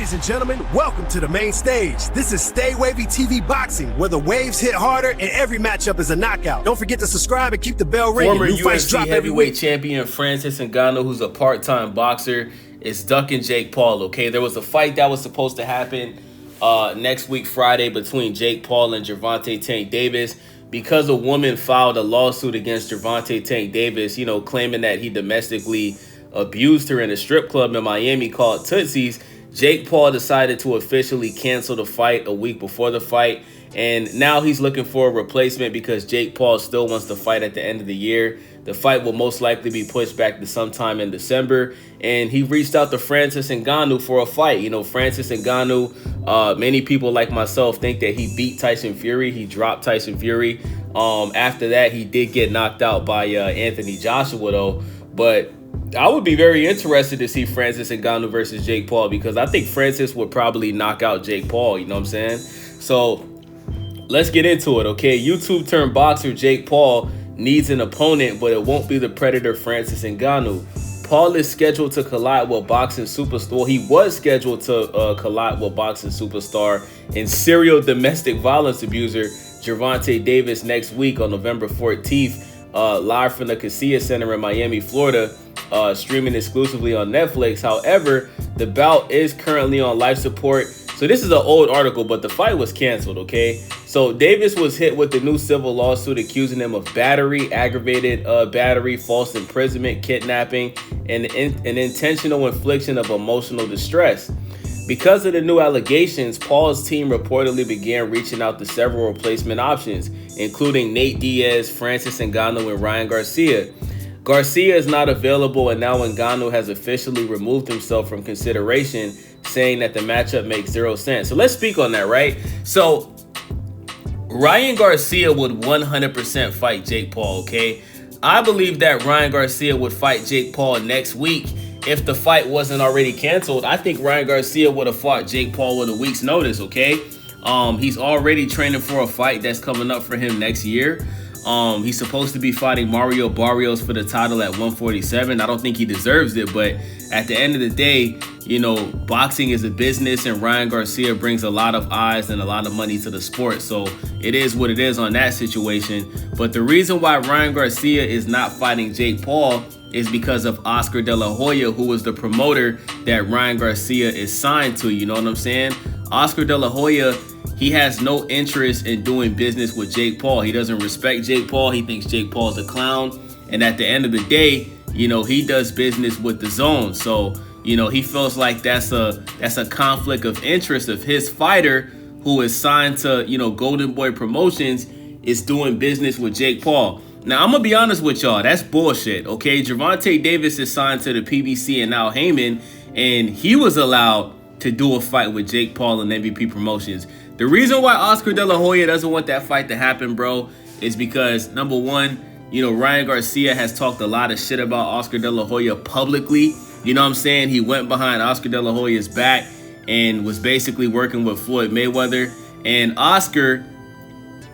Ladies and gentlemen, welcome to the main stage. This is Stay Wavy TV Boxing, where the waves hit harder and every matchup is a knockout. Don't forget to subscribe and keep the bell ringing. Former UFC Heavyweight Champion Francis Ngannou, who's a part-time boxer, is ducking Jake Paul, okay? There was a fight that was supposed to happen next week, Friday, between Jake Paul and Gervonta Tank Davis. Because a woman filed a lawsuit against Gervonta Tank Davis, claiming that he domestically abused her in a strip club in Miami called Tootsie's, Jake Paul decided to officially cancel the fight a week before the fight. And now he's looking for a replacement because Jake Paul still wants to fight at the end of the year. The fight will most likely be pushed back to sometime in December. And he reached out to Francis Ngannou for a fight. Francis Ngannou, many people like myself think that he beat Tyson Fury. He dropped Tyson Fury. After that, he did get knocked out by Anthony Joshua, though. But I would be very interested to see Francis Ngannou versus Jake Paul, because I think Francis would probably knock out Jake Paul, you know what I'm saying? So let's get into it, okay? YouTube turned boxer Jake Paul needs an opponent, but it won't be the Predator Francis Ngannou. Paul is scheduled to collide with boxing superstar. Well, he was scheduled to collide with boxing superstar and serial domestic violence abuser Gervonta Davis next week on November 14th, live from the Casilla Center in Miami, Florida. Streaming exclusively on Netflix. However, the bout is currently on life support. So this is an old article, but the fight was canceled, okay? So Davis was hit with the new civil lawsuit accusing him of battery, aggravated battery, false imprisonment, kidnapping, and an intentional infliction of emotional distress. Because of the new allegations, Paul's team reportedly began reaching out to several replacement options, including Nate Diaz, Francis Ngannou, and Ryan Garcia. Garcia is not available, and now Ngannou has officially removed himself from consideration, saying that the matchup makes zero sense. So let's speak on that, right? So Ryan Garcia would 100% fight Jake Paul, okay? I believe that Ryan Garcia would fight Jake Paul next week if the fight wasn't already canceled. I think Ryan Garcia would have fought Jake Paul with a week's notice, okay? He's already training for a fight that's coming up for him next year. He's supposed to be fighting Mario Barrios for the title at 147. I don't think he deserves it, but at the end of the day, boxing is a business, and Ryan Garcia brings a lot of eyes and a lot of money to the sport. So it is what it is on that situation. But the reason why Ryan Garcia is not fighting Jake Paul is because of Oscar De La Hoya, who was the promoter that Ryan Garcia is signed to. You know what I'm saying? Oscar De La Hoya, he has no interest in doing business with Jake Paul. He doesn't respect Jake Paul. He thinks Jake Paul's a clown. And at the end of the day, he does business with the zone. So, he feels like that's a conflict of interest of his fighter, who is signed to, Golden Boy Promotions, is doing business with Jake Paul. Now, I'm going to be honest with y'all. That's bullshit, okay? Gervonta Davis is signed to the PBC and Al Heyman, and he was allowed to do a fight with Jake Paul and MVP Promotions. The reason why Oscar De La Hoya doesn't want that fight to happen, bro, is because, number one, Ryan Garcia has talked a lot of shit about Oscar De La Hoya publicly. You know what I'm saying? He went behind Oscar De La Hoya's back and was basically working with Floyd Mayweather. And Oscar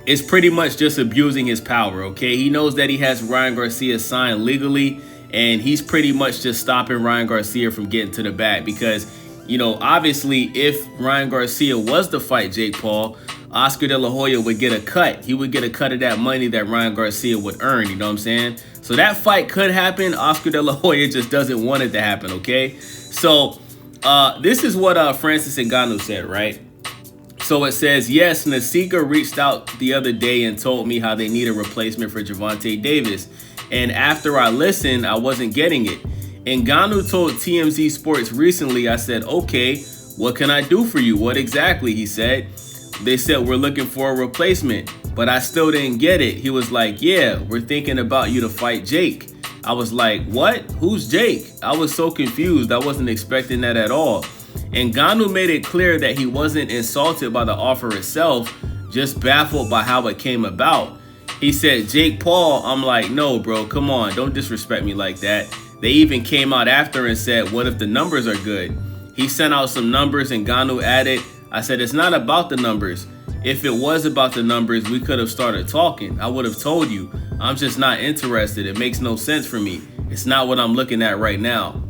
is pretty much just abusing his power, okay? He knows that he has Ryan Garcia signed legally, and he's pretty much just stopping Ryan Garcia from getting to the bag because, obviously, if Ryan Garcia was to fight Jake Paul, Oscar De La Hoya would get a cut. He would get a cut of that money that Ryan Garcia would earn, you know what I'm saying? So that fight could happen. Oscar De La Hoya just doesn't want it to happen, okay? So this is what Francis Ngannou said, right? So it says, yes, Nasika reached out the other day and told me how they need a replacement for Gervonta Davis. And after I listened, I wasn't getting it. Ngannou told TMZ Sports recently, I said, okay, what can I do for you? What exactly? He said. They said, we're looking for a replacement, but I still didn't get it. He was like, yeah, we're thinking about you to fight Jake. I was like, what? Who's Jake? I was so confused. I wasn't expecting that at all. Ngannou made it clear that he wasn't insulted by the offer itself, just baffled by how it came about. He said, Jake Paul. I'm like, no, bro, come on. Don't disrespect me like that. They even came out after and said, what if the numbers are good? He sent out some numbers and Ngannou added, I said, it's not about the numbers. If it was about the numbers, we could have started talking. I would have told you. I'm just not interested. It makes no sense for me. It's not what I'm looking at right now.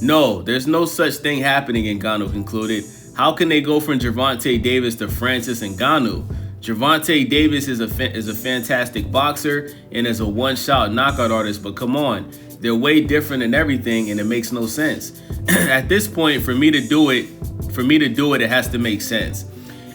No, there's no such thing happening, Ngannou concluded. How can they go from Gervonta Davis to Francis Ngannou? Gervonta Davis is a fantastic boxer and is a one-shot knockout artist, but come on, they're way different in everything, and it makes no sense. At this point, for me to do it, it has to make sense.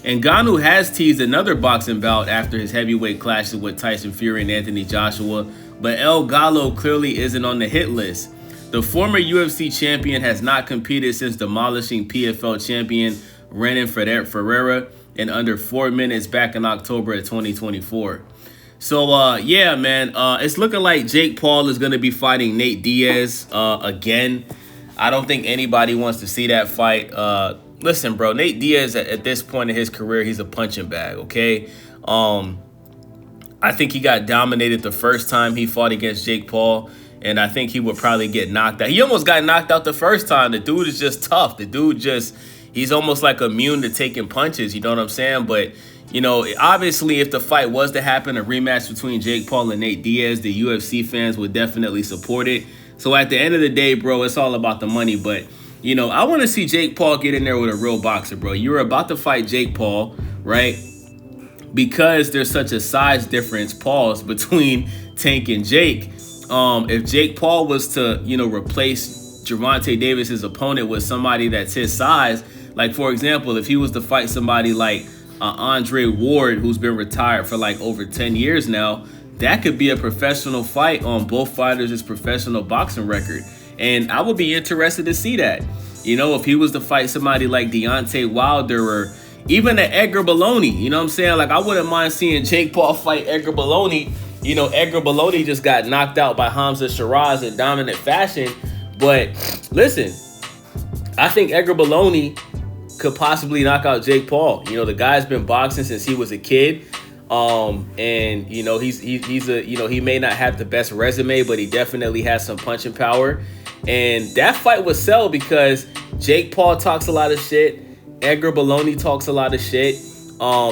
Ngannou has teased another boxing bout after his heavyweight clashes with Tyson Fury and Anthony Joshua, but El Gallo clearly isn't on the hit list. The former UFC champion has not competed since demolishing PFL champion Renan Ferreira in under 4 minutes back in October of 2024. So, yeah, man, it's looking like Jake Paul is going to be fighting Nate Diaz again. I don't think anybody wants to see that fight. Listen, bro, Nate Diaz, at this point in his career, he's a punching bag, okay? I think he got dominated the first time he fought against Jake Paul, and I think he would probably get knocked out. He almost got knocked out the first time. The dude is just tough. The dude just, he's almost like immune to taking punches, you know what I'm saying? But, you know, obviously if the fight was to happen, a rematch between Jake Paul and Nate Diaz, the UFC fans would definitely support it. So at the end of the day, bro, it's all about the money. But, you know, I want to see Jake Paul get in there with a real boxer, bro. You're about to fight Jake Paul, right? Because there's such a size difference, pause, between Tank and Jake. If Jake Paul was to, you know, replace Gervonta Davis's opponent with somebody that's his size, like, for example, if he was to fight somebody like Andre Ward, who's been retired for like over 10 years now, that could be a professional fight on both fighters' professional boxing record. And I would be interested to see that. You know, if he was to fight somebody like Deontay Wilder or even an Edgar Bologna, you know what I'm saying? Like, I wouldn't mind seeing Jake Paul fight Edgar Bologna. You know, Edgar Bologna just got knocked out by Hamza Shiraz in dominant fashion. But listen, I think Edgar Bologna could possibly knock out Jake Paul. You know, the guy's been boxing since he was a kid. And you know, he's a, you know, he may not have the best resume, but he definitely has some punching power. And that fight would sell because Jake Paul talks a lot of shit. Edgar Bologna talks a lot of shit.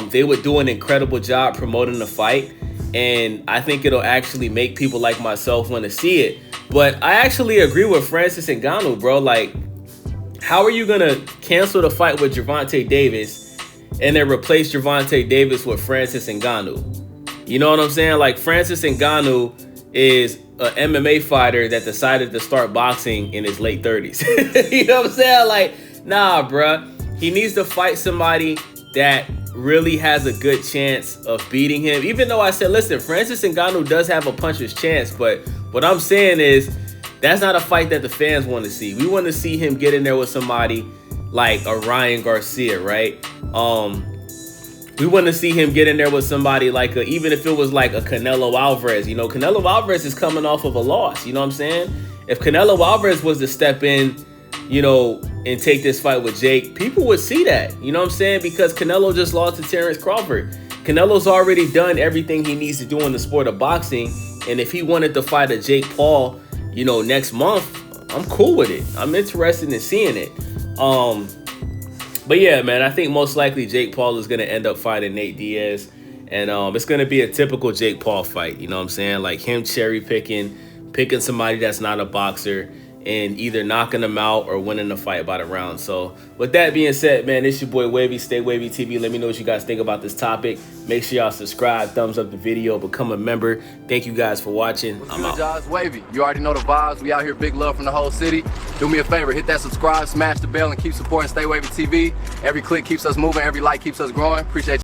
They would do an incredible job promoting the fight. And I think it'll actually make people like myself want to see it. But I actually agree with Francis Ngannou, bro. Like, how are you going to cancel the fight with Gervonta Davis and then replace Gervonta Davis with Francis Ngannou? You know what I'm saying? Like, Francis Ngannou is an MMA fighter that decided to start boxing in his late 30s. You know what I'm saying? Like, nah, bruh. He needs to fight somebody that really has a good chance of beating him. Even though I said, listen, Francis Ngannou does have a puncher's chance, but what I'm saying is that's not a fight that the fans want to see. We want to see him get in there with somebody like a Ryan Garcia, right? We want to see him get in there with somebody like even if it was like a Canelo Alvarez. You know, Canelo Alvarez is coming off of a loss. You know what I'm saying? If Canelo Alvarez was to step in, you know, and take this fight with Jake, people would see that. You know what I'm saying? Because Canelo just lost to Terrence Crawford. Canelo's already done everything he needs to do in the sport of boxing. And if he wanted to fight a Jake Paul, you know, next month, I'm cool with it. I'm interested in seeing it. But yeah, man, I think most likely Jake Paul is going to end up fighting Nate Diaz. And it's going to be a typical Jake Paul fight. You know what I'm saying? Like him cherry picking somebody that's not a boxer and either knocking them out or winning the fight by the round. So with that being said, man, it's your boy Wavy, Stay Wavy TV. Let me know what you guys think about this topic. Make sure y'all subscribe, thumbs up the video, become a member. Thank you guys for watching. I'm out. Y'all, it's Wavy. You already know the vibes. We out here, big love from the whole city. Do me a favor, hit that subscribe, smash the bell, and keep supporting Stay Wavy TV. Every click keeps us moving, every like keeps us growing. Appreciate you.